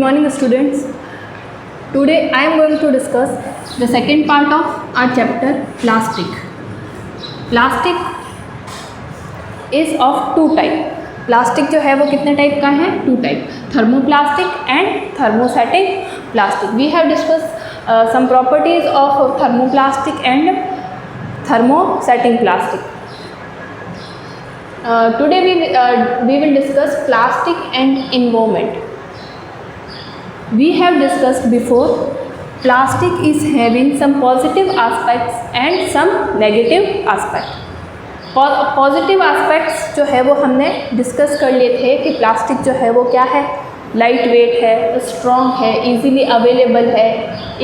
morning students. Today I am going to discuss the second part of our chapter plastic. Plastic is of two type. Plastic जो है वो कितने type का है? Two type, thermoplastic and thermosetting plastic. We have discuss some properties of thermoplastic and thermosetting plastic. Today we will discuss plastic and environment. We have discussed before plastic is having some positive aspects and some negative aspects. Positive aspects जो है वो हमने discuss कर लिए थे कि plastic जो है वो क्या है, लाइट वेट है, स्ट्रॉन्ग है, इजीली अवेलेबल है,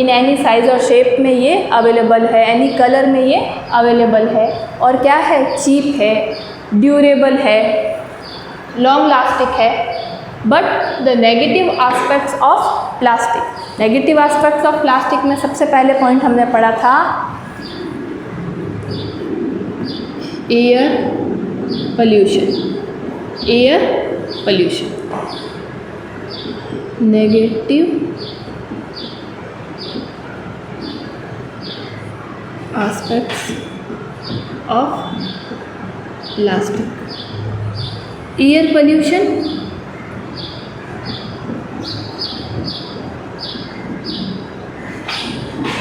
इन एनी साइज़ और शेप में ये अवेलेबल है, एनी कलर में ये अवेलेबल है, और क्या है, चीप है, ड्यूरेबल है, लॉन्ग लास्टिक है. But the negative aspects of plastic, negative aspects of plastic में सबसे पहले पॉइंट हमने पढ़ा था air pollution. Air pollution, negative aspects of plastic. Air pollution,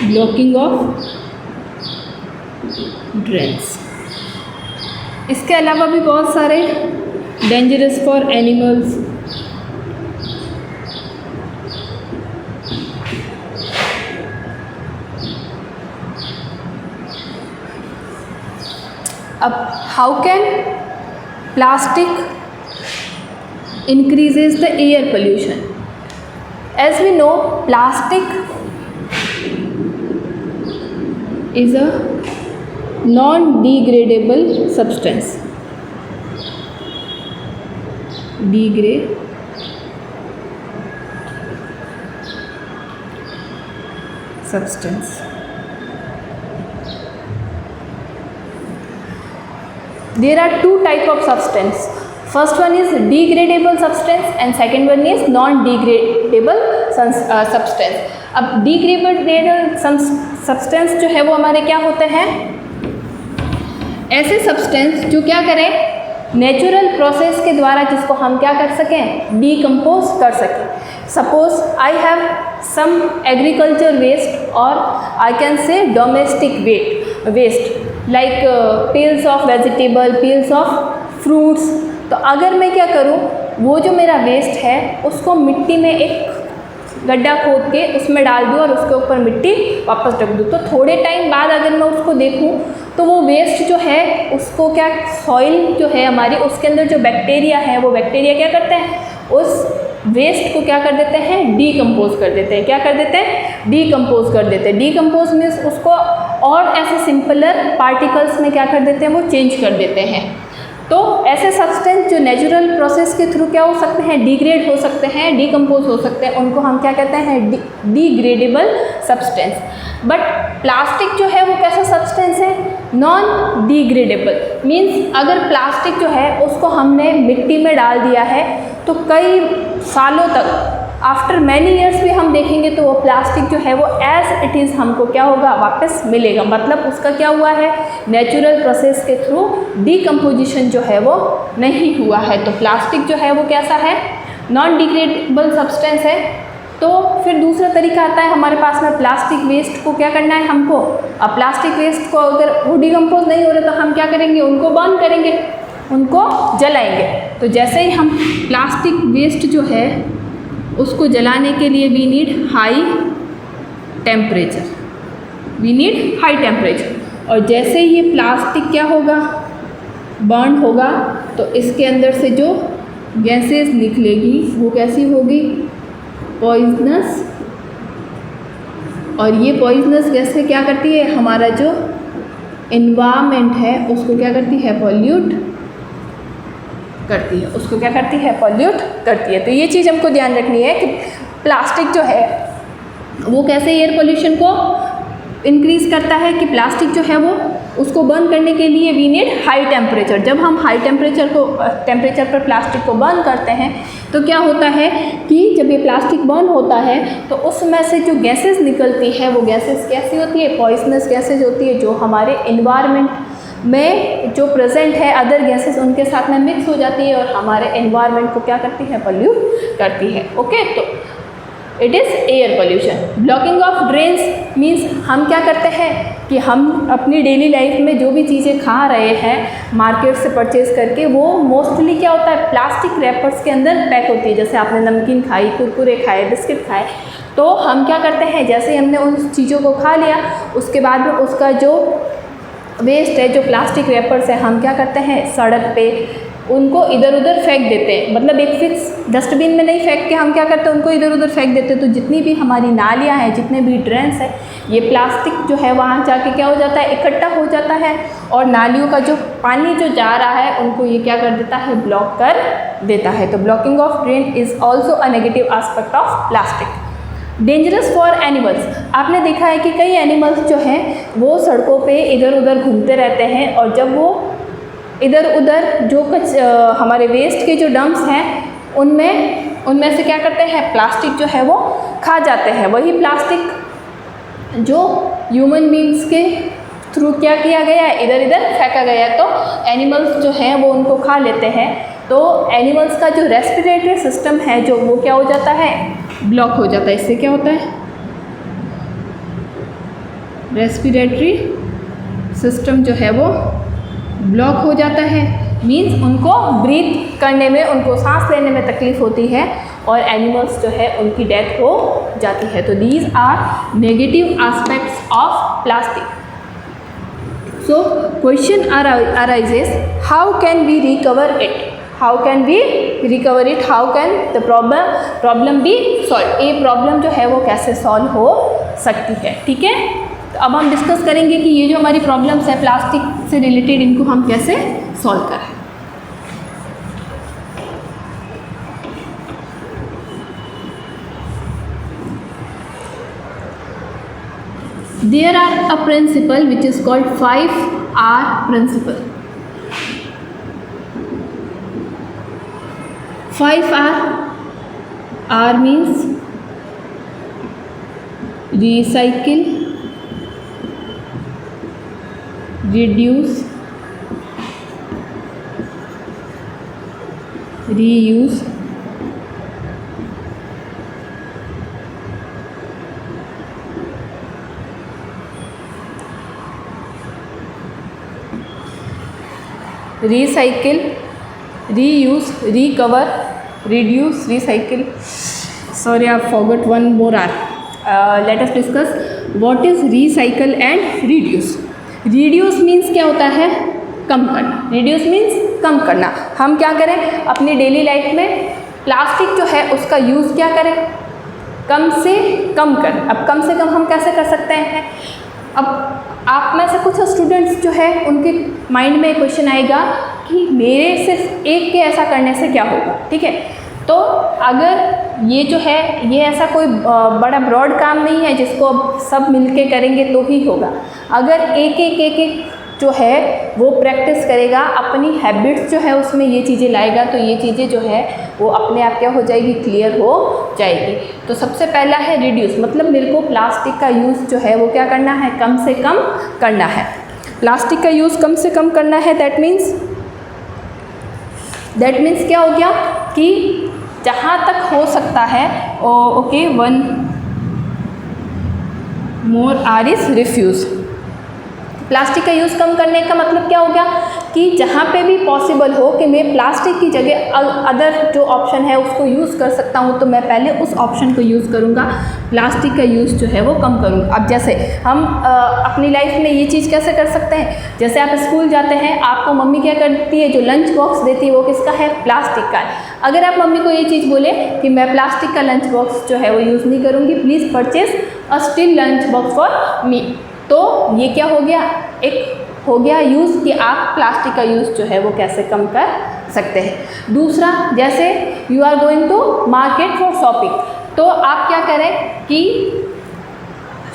blocking of drains. इसके अलावा भी बहुत सारे डेंजरस फॉर एनिमल्स, अब how can plastic increases the air pollution? As we know, plastic is a non-degradable substance. There are two type of substance. First one is degradable substance and second one is non-degradable substance. अब degradable substance जो है वो हमारे क्या होते हैं? ऐसे substance जो क्या करें, नेचुरल प्रोसेस के द्वारा जिसको हम क्या कर सकें, डीकम्पोज कर सकें. Suppose I have some agriculture waste और I can say domestic waste like peels of vegetable, peels of fruits. तो अगर मैं क्या करूं, वो जो मेरा वेस्ट है उसको मिट्टी में एक गड्ढा खोद के उसमें डाल दूँ और उसके ऊपर मिट्टी वापस रख दूँ, तो थोड़े टाइम बाद अगर मैं उसको देखूँ तो वो वेस्ट जो है उसको क्या, सॉइल जो है हमारी, उसके अंदर जो बैक्टीरिया है वो बैक्टीरिया क्या करते हैं, उस वेस्ट को क्या कर देते हैं, डीकम्पोज कर देते हैं. क्या कर देते हैं, डीकम्पोज कर देते हैं. डीकम्पोज मीन्स उसको और ऐसे सिंपलर पार्टिकल्स में क्या कर देते हैं, वो चेंज कर देते हैं. तो ऐसे सब्सटेंस जो नेचुरल प्रोसेस के थ्रू क्या हो सकते हैं, डिग्रेड हो सकते हैं, डीकम्पोज हो सकते हैं, उनको हम क्या कहते हैं, डिग्रेडेबल सब्सटेंस. बट प्लास्टिक जो है वो कैसा सब्सटेंस है, नॉन डिग्रेडेबल. मीन्स अगर प्लास्टिक जो है उसको हमने मिट्टी में डाल दिया है तो कई सालों तक, आफ्टर मैनी ईयर्स भी हम देखेंगे तो वो प्लास्टिक जो है वो एज इट इज़ हमको क्या होगा, वापस मिलेगा. मतलब उसका क्या हुआ है, नेचुरल प्रोसेस के थ्रू डीकम्पोजिशन जो है वो नहीं हुआ है. तो प्लास्टिक जो है वो कैसा है, नॉन डिग्रेडेबल सब्सटेंस है. तो फिर दूसरा तरीका आता है हमारे पास में, प्लास्टिक वेस्ट को क्या करना है हमको. अब प्लास्टिक वेस्ट को अगर वो डीकम्पोज नहीं हो रहे तो हम क्या करेंगे, उनको बर्न करेंगे, उनको जलाएंगे. तो जैसे ही हम प्लास्टिक वेस्ट जो है उसको जलाने के लिए वी नीड हाई टेम्परेचर, और जैसे ही ये प्लास्टिक क्या होगा, बर्न होगा, तो इसके अंदर से जो गैसेस निकलेगी वो कैसी होगी, पॉइजनस. और ये पॉइजनस गैसें क्या करती है, हमारा जो एनवायरनमेंट है उसको क्या करती है, पॉल्यूट करती है. उसको क्या करती है, पॉल्यूट करती है. तो ये चीज़ हमको ध्यान रखनी है कि प्लास्टिक जो है वो कैसे एयर पोल्यूशन को इंक्रीज़ करता है, कि प्लास्टिक जो है वो उसको बर्न करने के लिए वी नीड हाई टेम्परेचर। जब हम हाई टेम्परेचर पर प्लास्टिक को बर्न करते हैं तो क्या होता है कि जब ये प्लास्टिक बर्न होता है तो उसमें से जो गैसेस निकलती है वो गैसेस कैसी होती है, पॉइजनस गैसेज होती है, जो हमारे एनवायरनमेंट में जो प्रेजेंट है अदर गैसेस उनके साथ में मिक्स हो जाती है और हमारे एनवायरनमेंट को क्या करती है, पॉल्यूट करती है। ओके, तो it is air pollution. Blocking of drains means हम क्या करते हैं कि हम अपनी डेली लाइफ में जो भी चीज़ें खा रहे हैं मार्केट से परचेज करके, वो मोस्टली क्या होता है, प्लास्टिक रैपर्स के अंदर पैक होती है। जैसे आपने नमकीन खाई, कुरकुरे खाए, बिस्किट खाए, तो हम क्या करते हैं, जैसे ही हमने उन चीज़ों को खा लिया उसके बाद में उसका जो वेस्ट है, जो प्लास्टिक रैपर्स है, हम क्या करते हैं सड़क पे उनको इधर उधर फेंक देते हैं। मतलब एक फिक्स डस्टबिन में नहीं फेंक के हम क्या करते हैं उनको इधर उधर फेंक देते हैं। तो जितनी भी हमारी नालियाँ हैं, जितने भी ड्रेन्स हैं, ये प्लास्टिक जो है वहाँ जाके क्या हो जाता है, इकट्ठा हो जाता है और नालियों का जो पानी जो जा रहा है उनको ये क्या कर देता है, ब्लॉक कर देता है। तो blocking of drain is also a negative aspect of plastic. Dangerous for animals. आपने देखा है कि कई एनिमल्स जो हैं वो सड़कों पे इधर उधर घूमते रहते हैं और जब वो इधर उधर जो कुछ हमारे वेस्ट के जो डंप्स हैं उनमें से क्या करते हैं, प्लास्टिक जो है वो खा जाते हैं। वही प्लास्टिक जो ह्यूमन बींग्स के थ्रू क्या किया गया है, इधर इधर फेंका गया है, तो एनिमल्स जो हैं वो उनको खा लेते हैं। तो एनिमल्स का जो रेस्पिरेटरी सिस्टम है जो वो क्या हो जाता है, ब्लॉक हो जाता है। इससे क्या होता है, रेस्पिरेटरी सिस्टम जो है वो ब्लॉक हो जाता है। मीन्स उनको ब्रीथ करने में, उनको सांस लेने में तकलीफ होती है और एनिमल्स जो है उनकी डेथ हो जाती है। तो these are negative aspects of plastic. So question arises, how can we recover it? How can we recover it? How can the problem be solved? ये प्रॉब्लम जो है वो कैसे सॉल्व हो सकती है, ठीक है। तो अब हम डिस्कस करेंगे कि ये जो हमारी प्रॉब्लम्स है प्लास्टिक से रिलेटेड, इनको हम कैसे सॉल्व करें। There are a principle which is called 5R principle. 5R. R means recycle, reduce, reuse, recycle, reuse, recover, reduce, recycle. Sorry, I forgot one more R. Let us discuss what is recycle and reduce. Reduce means क्या होता है, कम करना। reduce means कम करना। हम क्या करें अपनी daily life में प्लास्टिक जो है उसका यूज़ क्या करें, कम से कम करें। अब कम से कम हम कैसे कर सकते हैं, अब आप में से कुछ स्टूडेंट्स जो है उनके माइंड में क्वेश्चन आएगा कि मेरे सिर्फ एक के ऐसा करने से क्या होगा, ठीक है। तो अगर ये जो है ये ऐसा कोई बड़ा ब्रॉड काम नहीं है जिसको अब सब मिलके करेंगे तो ही होगा। अगर एक एक जो है वो प्रैक्टिस करेगा, अपनी हैबिट्स जो है उसमें ये चीज़ें लाएगा, तो ये चीज़ें जो है वो अपने आप क्या हो जाएगी, क्लियर हो जाएगी। तो सबसे पहला है रिड्यूस, मतलब मेरे को प्लास्टिक का यूज़ जो है वो क्या करना है, कम से कम करना है। प्लास्टिक का यूज़ कम से कम करना है, दैट मीन्स क्या हो गया कि जहाँ तक हो सकता है, okay, one more R is refuse. Plastic का यूज़ कम करने का मतलब क्या हो गया कि जहाँ पे भी पॉसिबल हो कि मैं प्लास्टिक की जगह अदर जो ऑप्शन है उसको यूज़ कर सकता हूँ, तो मैं पहले उस ऑप्शन को यूज़ करूँगा, प्लास्टिक का यूज़ जो है वो कम करूँगा। अब जैसे हम अपनी लाइफ में ये चीज़ कैसे कर सकते हैं, जैसे आप स्कूल जाते हैं, आपको मम्मी क्या करती है, जो लंच बॉक्स देती है वो किसका है, प्लास्टिक का है। अगर आप मम्मी को ये चीज़ बोले कि मैं प्लास्टिक का लंच बॉक्स जो है वो यूज़ नहीं करूँगी, please purchase a steel lunch box for me, तो ये क्या हो गया, एक हो गया यूज़ कि आप प्लास्टिक का यूज़ जो है वो कैसे कम कर सकते हैं। दूसरा, जैसे you are going to market for shopping, तो आप क्या करें कि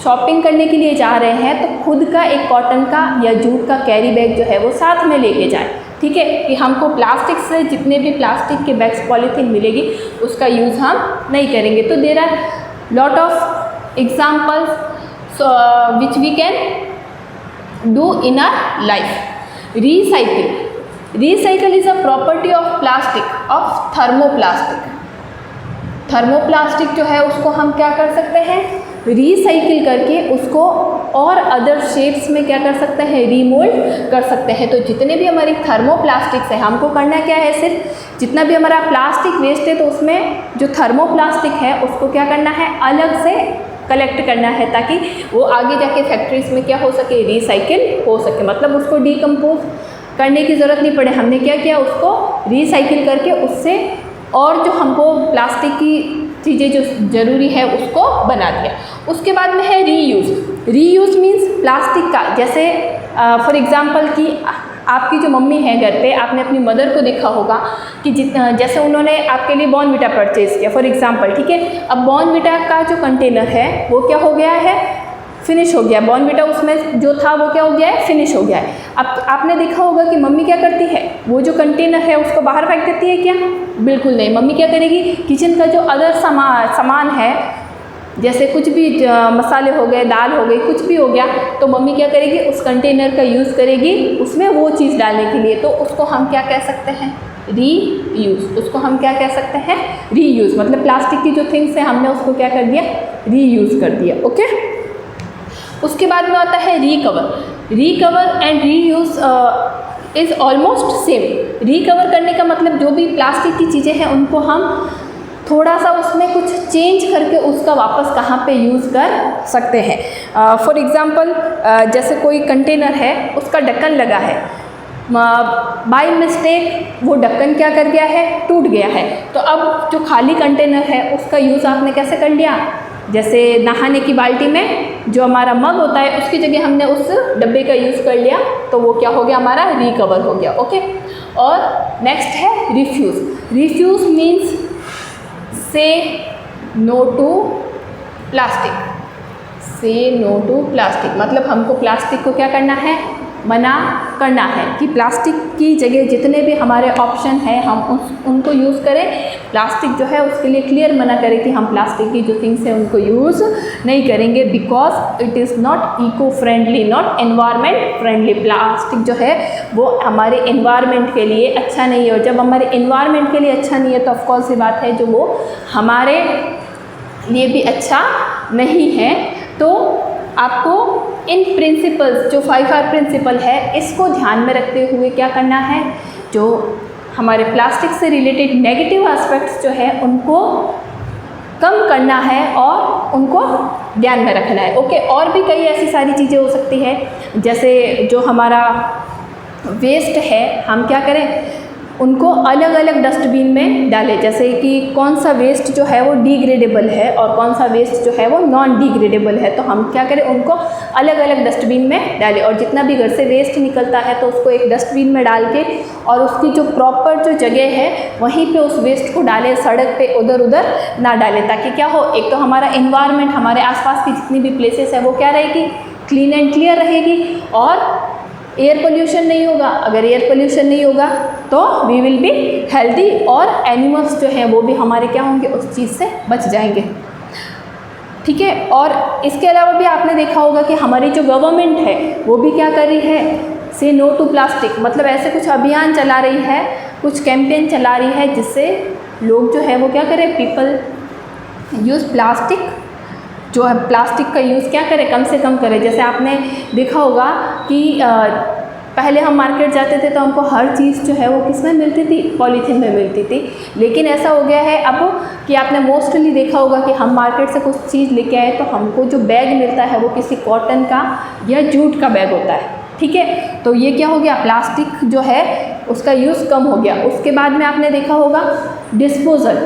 शॉपिंग करने के लिए जा रहे हैं तो खुद का एक कॉटन का या जूट का कैरी बैग जो है वो साथ में लेके जाए, ठीक है, कि हमको प्लास्टिक से जितने भी प्लास्टिक के बैग्स पॉलीथीन मिलेगी उसका यूज़ हम नहीं करेंगे। तो there are lot of examples which we can do in our life. Recycle is a property of plastic, of thermoplastic. Thermoplastic जो है उसको हम क्या कर सकते हैं, रिसाइकिल करके उसको और अदर शेप्स में क्या कर सकते हैं, रीमोल्ड कर सकते हैं। तो जितने भी हमारी थर्मोप्लास्टिक्स है, हमको करना क्या है, सिर्फ जितना भी हमारा प्लास्टिक वेस्ट है तो उसमें जो थर्मोप्लास्टिक है उसको क्या करना है, अलग से कलेक्ट करना है, ताकि वो आगे जाके फैक्ट्रीज में क्या हो सके, रिसाइकिल हो सके। मतलब उसको डीकम्पोज करने की ज़रूरत नहीं पड़े, हमने क्या किया, उसको रिसाइकिल करके उससे और जो हमको प्लास्टिक की चीज़ें जो ज़रूरी है उसको बना दिया। उसके बाद में है रीयूज़ मीन्स प्लास्टिक का, जैसे फॉर एग्ज़ाम्पल कि आपकी जो मम्मी है घर पे, आपने अपनी मदर को देखा होगा कि जैसे उन्होंने आपके लिए बॉर्नविटा परचेज़ किया फॉर एग्ज़ाम्पल, ठीक है। अब बॉर्नविटा का जो कंटेनर है वो क्या हो गया है, फिनिश हो गया। बॉर्नविटा उसमें जो था वो क्या हो गया है, फिनिश हो गया है। अब आपने देखा होगा कि मम्मी क्या करती है, वो जो कंटेनर है उसको बाहर फेंक देती है क्या, बिल्कुल नहीं। मम्मी क्या करेगी, किचन का जो अदर सामान है, जैसे कुछ भी मसाले हो गए, दाल हो गई, कुछ भी हो गया, तो मम्मी क्या करेगी, उस कंटेनर का यूज़ करेगी उसमें वो चीज़ डालने के लिए। तो उसको हम क्या कह सकते हैं, रीयूज़। उसको हम क्या कह सकते हैं, रीयूज़। मतलब प्लास्टिक की जो थिंग्स है हमने उसको क्या कर दिया, रीयूज़ कर दिया, ओके। उसके बाद में आता है recover and reuse is almost same. Recover करने का मतलब जो भी प्लास्टिक की चीज़ें हैं उनको हम थोड़ा सा उसमें कुछ चेंज करके उसका वापस कहाँ पे यूज़ कर सकते हैं। फॉर एग्ज़ाम्पल जैसे कोई कंटेनर है, उसका ढक्कन लगा है, बाय मिस्टेक वो ढक्कन क्या कर गया है, टूट गया है। तो अब जो खाली कंटेनर है उसका यूज़ आपने कैसे कर लिया, जैसे नहाने की बाल्टी में जो हमारा मग होता है उसकी जगह हमने उस डब्बे का यूज़ कर लिया, तो वो क्या हो गया, हमारा रिकवर हो गया, ओके। और नेक्स्ट है रिफ्यूज़ मीन्स से नो टू प्लास्टिक। मतलब हमको प्लास्टिक को क्या करना है, मना करना है कि प्लास्टिक की जगह जितने भी हमारे ऑप्शन हैं हम उनको यूज़ करें। प्लास्टिक जो है उसके लिए क्लियर मना करें कि हम प्लास्टिक की जो थिंग्स हैं उनको यूज़ नहीं करेंगे, because it is not eco friendly, not environment friendly. Plastic जो है वो हमारे एनवायरमेंट के लिए अच्छा नहीं है, और जब हमारे एनवायरमेंट के लिए अच्छा नहीं है तो ऑफकोर्स सी बात है जो वो हमारे लिए भी अच्छा नहीं है। तो आपको इन प्रिंसिपल्स जो 5R प्रिंसिपल है इसको ध्यान में रखते हुए क्या करना है, जो हमारे प्लास्टिक से रिलेटेड नेगेटिव एस्पेक्ट्स जो है उनको कम करना है और उनको ध्यान में रखना है, ओके। और भी कई ऐसी सारी चीज़ें हो सकती है, जैसे जो हमारा वेस्ट है हम क्या करें, उनको अलग अलग डस्टबिन में डालें। जैसे कि कौन सा वेस्ट जो है वो डिग्रेडेबल है और कौन सा वेस्ट जो है वो नॉन डिग्रेडेबल है, तो हम क्या करें, उनको अलग अलग डस्टबिन में डालें। और जितना भी घर से वेस्ट निकलता है तो उसको एक डस्टबिन में डाल के और उसकी जो प्रॉपर जो जगह है वहीं पे उस वेस्ट को डालें, सड़क पे उधर उधर ना डालें, ताकि क्या हो, एक तो हमारा एनवायरनमेंट, हमारे आसपास की जितनी भी प्लेसेस है वो क्या रहेगी, क्लीन एंड क्लियर रहेगी, और एयर पोल्यूशन नहीं होगा। अगर एयर पोल्यूशन नहीं होगा तो वी विल बी हेल्दी, और एनिमल्स जो हैं वो भी हमारे क्या होंगे, उस चीज़ से बच जाएंगे, ठीक है। और इसके अलावा भी आपने देखा होगा कि हमारी जो गवर्नमेंट है वो भी क्या कर रही है, से नो टू प्लास्टिक, मतलब ऐसे कुछ अभियान चला रही है, कुछ कैंपेन चला रही है, जिससे लोग जो है वो क्या करें, पीपल यूज़ प्लास्टिक, जो है प्लास्टिक का यूज़ क्या करें, कम से कम करें। जैसे आपने देखा होगा कि पहले हम मार्केट जाते थे तो हमको हर चीज़ जो है वो किस में मिलती थी, पॉलीथीन में मिलती थी। लेकिन ऐसा हो गया है अब कि आपने मोस्टली देखा होगा कि हम मार्केट से कुछ चीज़ लेके आए तो हमको जो बैग मिलता है वो किसी कॉटन का या जूट का बैग होता है, ठीक है। तो ये क्या हो गया, प्लास्टिक जो है उसका यूज़ कम हो गया। उसके बाद में आपने देखा होगा डिस्पोज़ल,